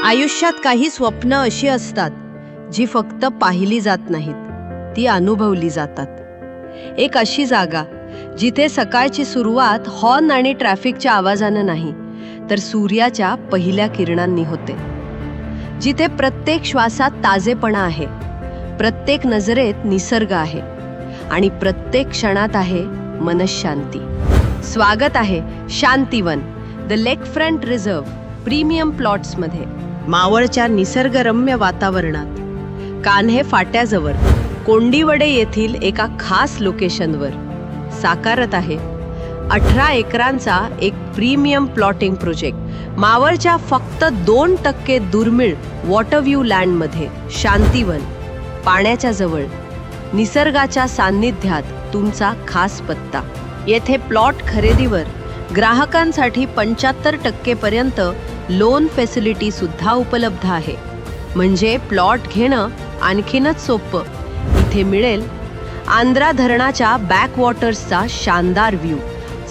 आयुष्यात काही स्वप्न अशी असतात जी फक्त पाहिली जात नाहीत, ती अनुभवली जातात. एक अशी जागा जिथे सकाळची सुरुवात हॉर्न आणि ट्रॅफिकच्या आवाजानं नाही, तर सूर्याच्या पहिल्या किरणांनी होते. जिथे प्रत्येक श्वासात ताजेपणा आहे, प्रत्येक नजरेत निसर्ग आहे आणि प्रत्येक क्षणात आहे मनशांती. स्वागत आहे Shantivan, the lake front reserve premium प्लॉट्समध्ये. मावळच्या निसर्गरम्य वातावरणात, कान्हे फाट्याजवळ, कोंडिवडे येथील एका खास लोकेशनवर साकारत आहे 18 एकरांचा एक प्रीमियम प्लॉटिंग प्रोजेक्ट. मावळच्या फक्त 2% दुर्मिळ वॉटरव्ह्यू लँडमध्ये शांतीवन, पाण्याच्या जवळ, निसर्गाच्या सान्निध्यात तुमचा खास पत्ता. येथे प्लॉट खरेदीवर ग्राहकांसाठी 75% पर्यंत लोन फॅसिलिटी सुद्धा उपलब्ध आहे. म्हणजे प्लॉट घेणं आणखीनच सोपं. इथे मिळेल आंध्रा धरणाच्या बॅकवॉटर्सचा शानदार व्ह्यू,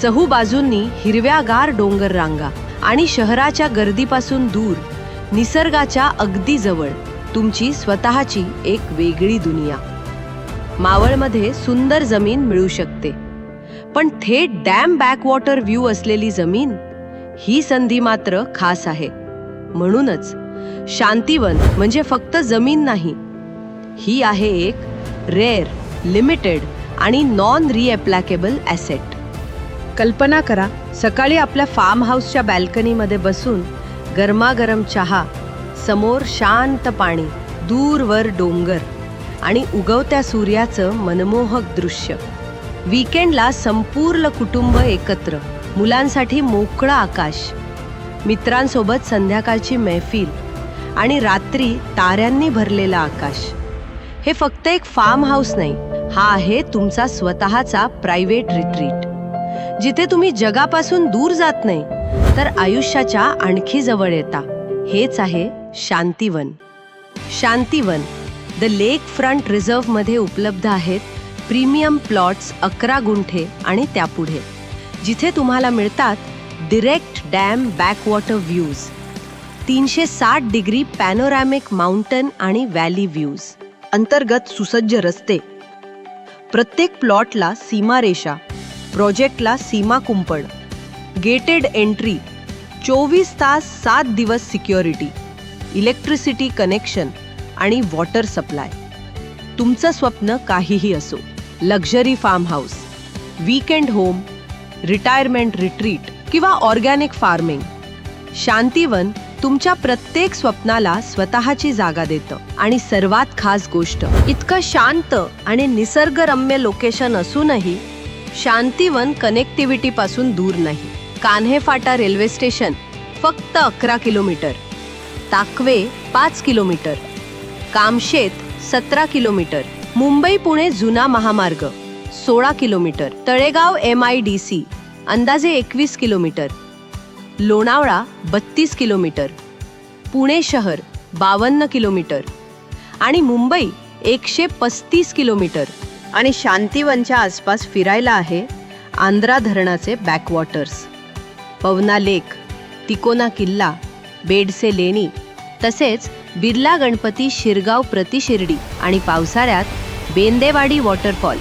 चहूबाजूंनी हिरव्यागार डोंगर रांगा आणि शहराच्या गर्दीपासून दूर, निसर्गाच्या अगदी जवळ तुमची स्वतःची एक वेगळी दुनिया. मावळमध्ये सुंदर जमीन मिळू शकते, पण थेट डॅम बॅकवॉटर व्ह्यू असलेली जमीन, ही संधी मात्र खास आहे. म्हणूनच शांतीवन म्हणजे फक्त जमीन नाही, ही आहे एक रेअर, लिमिटेड आणि नॉन रिॲप्लिकेबल ॲसेट. कल्पना करा, सकाळी आपल्या फार्म हाऊसच्या बॅल्कनीमध्ये बसून गरमागरम चहा, समोर शांत पाणी, दूरवर डोंगर आणि उगवत्या सूर्याचं मनमोहक दृश्य. वीकेंडला संपूर्ण कुटुंब एकत्र, मुलांसाठी मोकळं आकाश, मित्रांसोबत संध्याकाळची मैफिल आणि रात्री ताऱ्यांनी भरलेलं आकाश. हे फक्त एक फार्म हाऊस नाही, हा आहे तुमचा स्वतःचा प्रायव्हेट रिट्रीट, जिथे तुम्ही जगापासून दूर जात नाही, तर आयुष्याच्या आणखी जवळ येता. हेच आहे Shantivan. Shantivan, the lake front रिझर्वमध्ये उपलब्ध आहेत प्रीमियम प्लॉट्स 11 गुंठे आणि त्यापुढे, जिथे तुम्हाला मिळतात direct dam backwater views, 360 degree panoramic mountain आणि व्हॅली व्ह्यूज, अंतर्गत सुसज्ज रस्ते, प्रत्येक प्लॉटला सीमारेषा, प्रोजेक्टला सीमा कुंपण, गेटेड एंट्री, 24 तास 7 दिवस सिक्युरिटी, इलेक्ट्रिसिटी कनेक्शन आणि वॉटर सप्लाय. तुमचं स्वप्न काहीही असो, luxury farmhouse, weekend home, retirement retreat किंवा ऑर्गॅनिक फार्मिंग, शांतीवन तुमच्या प्रत्येक स्वप्नाला स्वतःची जागा देतं. आणि सर्वात खास गोष्ट, इतकं शांत आणि निसर्गरम्य लोकेशन असूनही शांतीवन कनेक्टिव्हिटी पासून दूर नाही. कान्हे फाटा रेल्वे स्टेशन फक्त 11 kilometre, Takwe 5 kilometre, Kamshet 17 kilometre, Mumbai Pune जुना महामार्ग 16 किलोमीटर, तळेगाव MIDC अंदाजे 21 किलोमीटर, लोणावळा 32 किलोमीटर, पुणे शहर 52 किलोमीटर आणि मुंबई 135 किलोमीटर. आणि शांतीवनच्या आसपास फिरायला आहे आंध्रा धरणाचे बॅकवॉटर्स, पवना लेक, तिकोना किल्ला, बेडसे लेणी, तसेच बिर्ला गणपती शिरगाव प्रतिशिर्डी आणि पावसाळ्यात बेंदेवाडी वॉटरफॉल,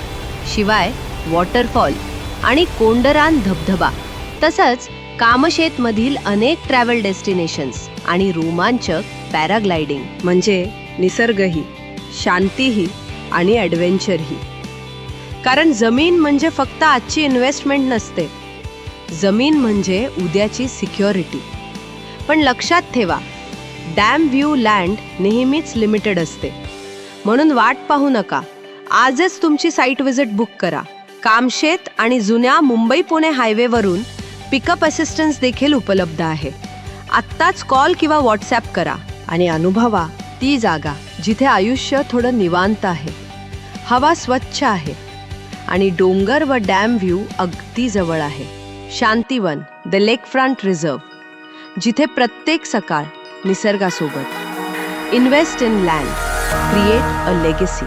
शिवाय वॉटरफॉल आणि कोंडरान धबधबा, तसंच कामशेतमधील अनेक ट्रॅव्हल डेस्टिनेशन्स आणि रोमांचक पॅराग्लायडिंग. म्हणजे निसर्गही, शांतीही आणि ॲडव्हेंचरही. कारण जमीन म्हणजे फक्त आजची इन्व्हेस्टमेंट नसते, जमीन म्हणजे उद्याची सिक्युरिटी. पण लक्षात ठेवा, डॅम व्ह्यू लँड नेहमीच लिमिटेड असते. म्हणून वाट पाहू नका, आजच तुमची साईट व्हिजिट बुक करा. कामशेत आणि जुन्या मुंबई पुणे हायवेवरून पिकअप असिस्टन्स देखील उपलब्ध आहे. आत्ताच कॉल किंवा व्हॉट्सॲप करा आणि अनुभवा ती जागा जिथे आयुष्य थोडं निवांत आहे, हवा स्वच्छ आहे आणि डोंगर व डॅम व्ह्यू अगदी जवळ आहे. Shantivan, the lake front reserve, जिथे प्रत्येक सकाळ निसर्गासोबत. Invest in land, create a legacy.